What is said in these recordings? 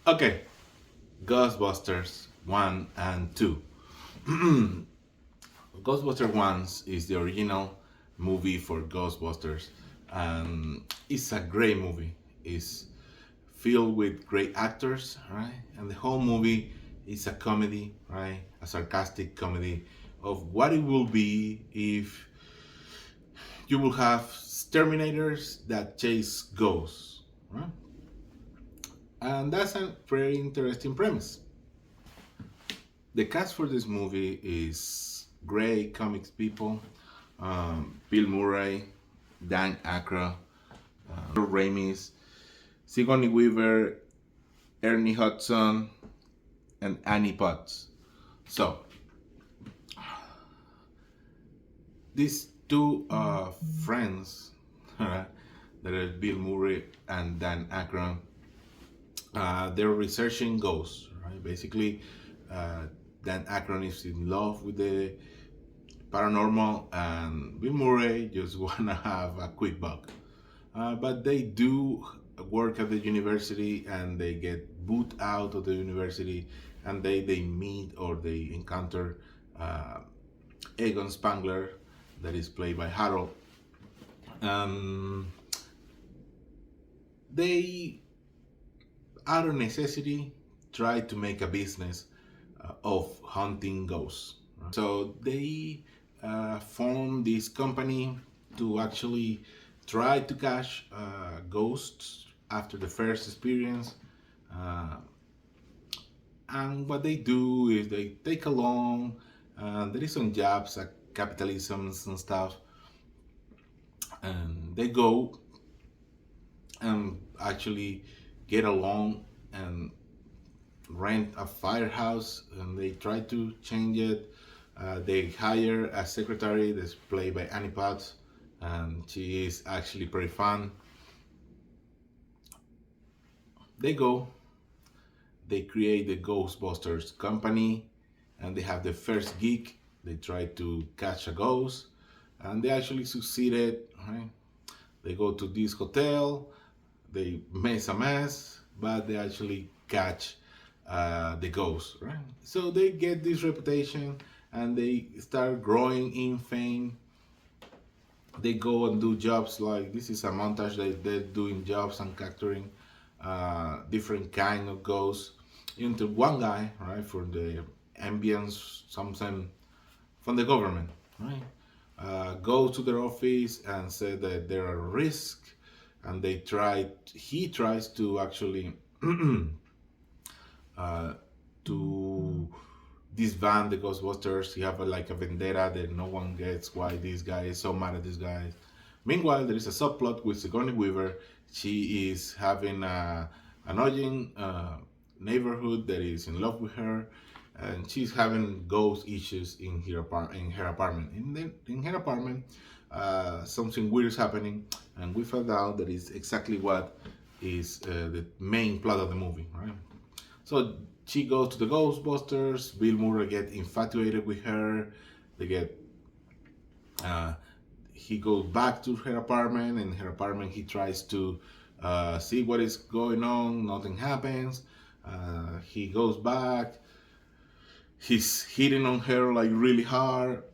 Okay, Ghostbusters 1 and 2. Ghostbusters 1 is the original movie for Ghostbusters, and it's a great movie. It's filled with great actors, right? And the whole movie is a comedy, right? A sarcastic comedy of what it will be if you will have Terminators that chase ghosts, right? And that's a very interesting premise. The cast for this movie is great comics people: Bill Murray, Dan Aykroyd, Ramis, Sigourney Weaver, Ernie Hudson, and Annie Potts. So these two friends, that are Bill Murray and Dan Aykroyd, they're researching ghosts. Right? Basically, uh, Dan Aykroyd is in love with the paranormal, and Bill Murray just wanna have a quick buck. But they do work at the university, and they get booted out of the university, and they meet or they encounter uh, Egon Spangler, that is played by Harold. Um, they, out of necessity, try to make a business of hunting ghosts. Right? So they form this company to actually try to catch ghosts after the first experience. Uh, and what they do is they take along, there is some jobs like capitalisms and stuff, and they go and actually get along and rent a firehouse, and they try to change it. They hire a secretary that's played by Annie Potts, and she is actually pretty fun. They go, they create the Ghostbusters company, and they have the first gig. They try to catch a ghost, and they actually succeeded. Right? They go to this hotel, they mess a mess, but they actually catch the ghost, right? So they get this reputation, and they start growing in fame. They go and do jobs, like this is a montage. They're doing jobs and capturing different kind of ghosts. Into one guy, right, for the ambience, something from the government, right? Go to their office and say that there are risks, and he tries to actually uh, to disband the Ghostbusters. He have like a vendetta that no one gets why this guy is so mad at this guy. Meanwhile, there is a subplot with Sigourney Weaver. She is having a annoying neighborhood that is in love with her, and she's having ghost issues in her apartment. In her apartment, something weird is happening, and we found out that is exactly what is the main plot of the movie, right? So she goes to the Ghostbusters. Bill Murray get infatuated with her. They get uh, he goes back to her apartment. In her apartment, he tries to see what is going on. Nothing happens. He goes back. He's hitting on her like really hard.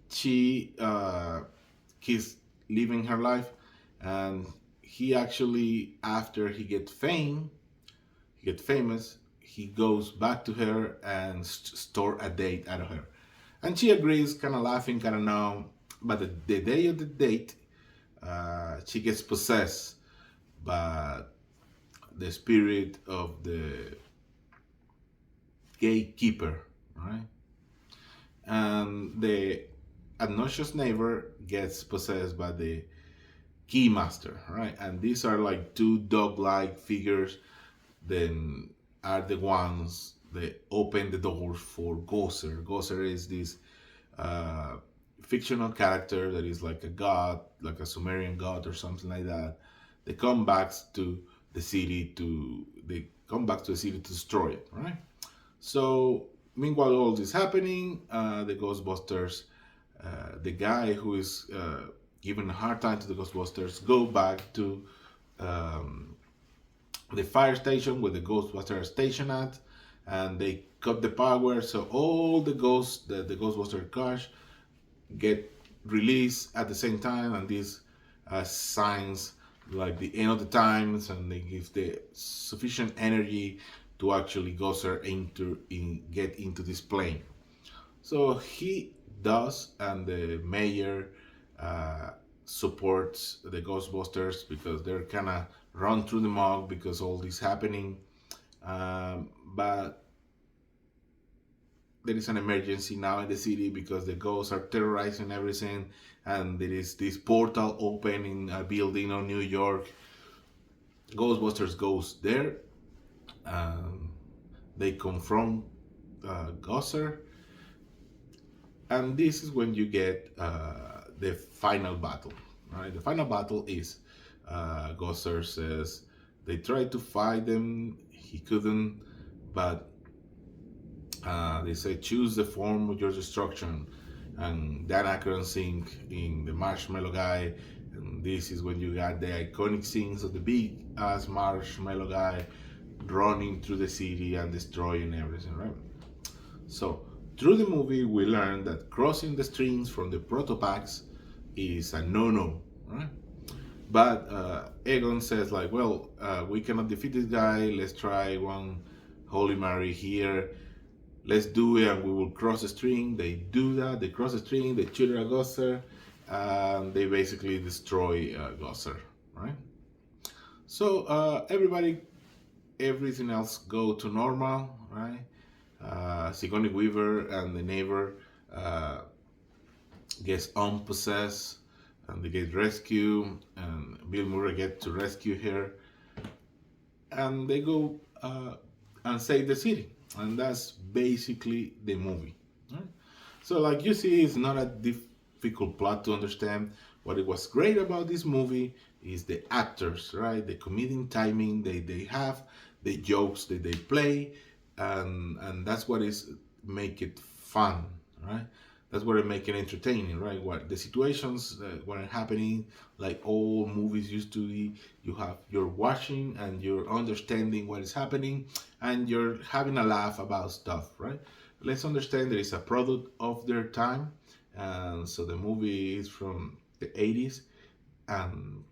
She he's living her life, and he actually, after he get famous, he goes back to her and store a date out of her, and she agrees, kind of laughing, kind of no. But the day of the date, she gets possessed by the spirit of the gatekeeper, right? And the obnoxious neighbor gets possessed by the keymaster, right? And these are like two dog-like figures. Then are the ones that open the doors for Gosser. Gosser is this uh, fictional character that is like a god, like a Sumerian god or something like that. They come back to they come back to the city to destroy it, right? So meanwhile, all this happening, the Ghostbusters, the guy who is giving a hard time to the Ghostbusters, go back to um, the fire station where the Ghostbusters are stationed at, and they cut the power, so all the ghosts, the Ghostbuster cars, get released at the same time, and these signs like the end of the times, and they give the sufficient energy to actually go there get into this plane. So he does, and the mayor uh, supports the Ghostbusters because they're kind of run through the mug because all this happening. But there is an emergency now in the city because the ghosts are terrorizing everything, and there is this portal open in a building on New York. Ghostbusters goes there. Um, they confront Gosser, and this is when you get the final battle. Right, the final battle is Gosser says they tried to fight them, he couldn't, but they say choose the form of your destruction, and Dan Aykroyd sing in the Marshmallow Guy, and this is when you got the iconic scenes of the big ass Marshmallow Guy running through the city and destroying everything, right? So through the movie, we learn that crossing the streams from the protopacks is a no-no, right? But Egon says like, well, we cannot defeat this guy. Let's try one Holy Mary here. Let's do it, and we will cross the stream. They do that. They cross the stream. They shoot at Gosser, and they basically destroy Gosser, right? So everything else go to normal, right? Sigourney Weaver and the neighbor gets unpossessed, and they get rescued, and Bill Murray gets to rescue her, and they go and save the city, and that's basically the movie. Right? So, like you see, it's not a difficult plot to understand. What it was great about this movie is the actors, right? The comedic timing they have, the jokes that they play, and that's what is make it fun, right? That's what it make it entertaining, right? What the situations were happening, like all movies used to be, you're watching and you're understanding what is happening, and you're having a laugh about stuff, right? Let's understand there is a product of their time, and so the movie is from the 80s, and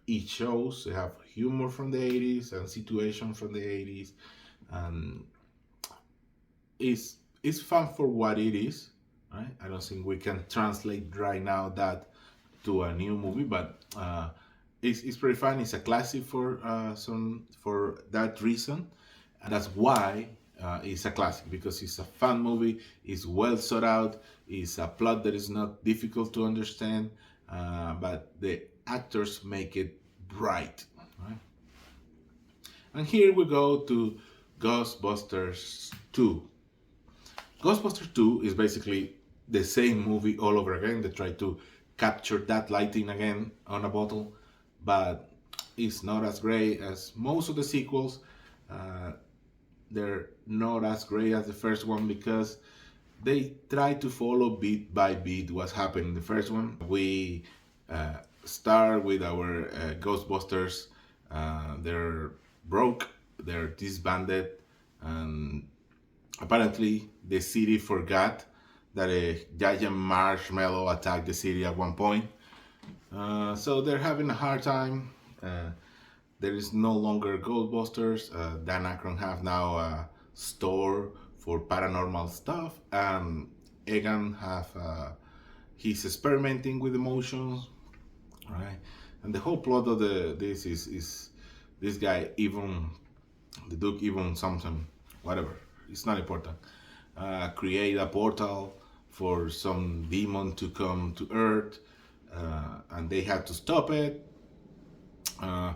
it shows they have humor from the 80s and situation from the 80s, and it's fun for what it is, right? I don't think we can translate right now that to a new movie, but it's pretty fun. It's a classic for that reason, and that's why it's a classic, because it's a fun movie. It's well thought out. It's a plot that is not difficult to understand, but the actors make it bright, right? And here we go to Ghostbusters 2. Ghostbusters 2 is basically the same movie all over again. They try to capture that lighting again on a bottle, but it's not as great as most of the sequels. Uh, they're not as great as the first one because they try to follow bit by bit what's happening in the first one. We start with our Ghostbusters. They're broke, they're disbanded, and apparently the city forgot that a giant marshmallow attacked the city at one point. So they're having a hard time. There is no longer Ghostbusters. Dan Aykroyd have now a store for paranormal stuff, and Egan have he's experimenting with emotions, right? And the whole plot of this is this guy even the Duke even something whatever, it's not important, create a portal for some demon to come to Earth, and they had to stop it. Uh,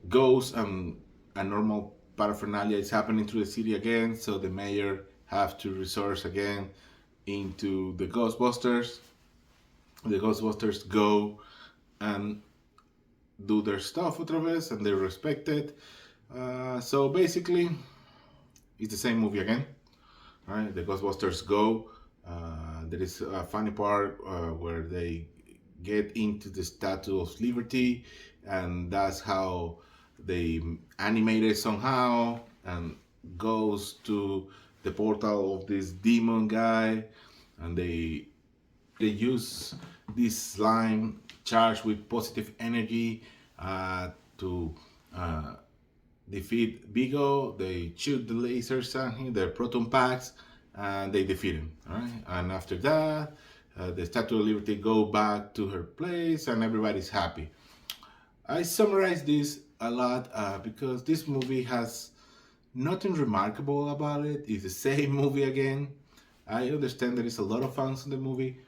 Goes and a normal paraphernalia is happening through the city again, so the mayor have to resort again into the Ghostbusters. The Ghostbusters go and do their stuff otra vez, and they're respected. So basically, it's the same movie again, right? The Ghostbusters go. There is a funny part where they get into the Statue of Liberty, and that's how they animate it somehow and goes to the portal of this demon guy, and they use this slime charged with positive energy to uh, defeat Vigo. They shoot the lasers at him, the proton packs, and they defeat him. All right, and after that, the Statue of Liberty go back to her place, and everybody's happy. I summarize this a lot because this movie has nothing remarkable about it. It's the same movie again. I understand there is a lot of fans in the movie,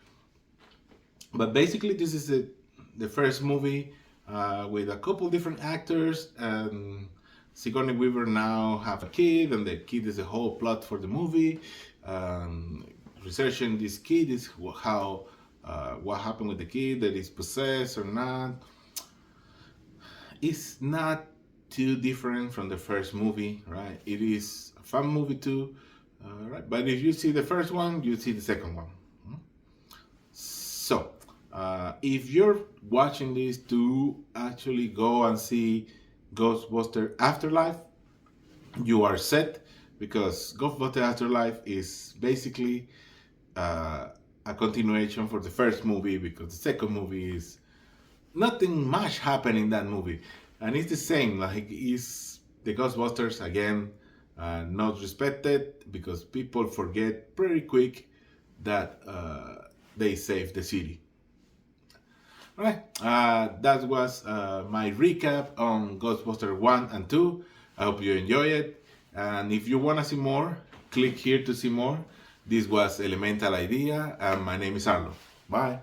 but basically this is the first movie with a couple different actors, and Sigourney Weaver now have a kid, and the kid is the whole plot for the movie. Um, Researching this kid is how what happened with the kid, that is possessed or not. It's not too different from the first movie, right? It is a fun movie too, right? But if you see the first one, you see the second one. So, if you're watching this to actually go and see Ghostbuster Afterlife, you are set, because Ghostbuster Afterlife is basically a continuation for the first movie, because the second movie is nothing much happened in that movie, and it's the same. Like, is the Ghostbusters again not respected because people forget pretty quick that they saved the city. All right, that was my recap on Ghostbusters 1 and 2. I hope you enjoy it, and if you want to see more, click here to see more. This was Elemental Idea, and my name is Arlo. Bye.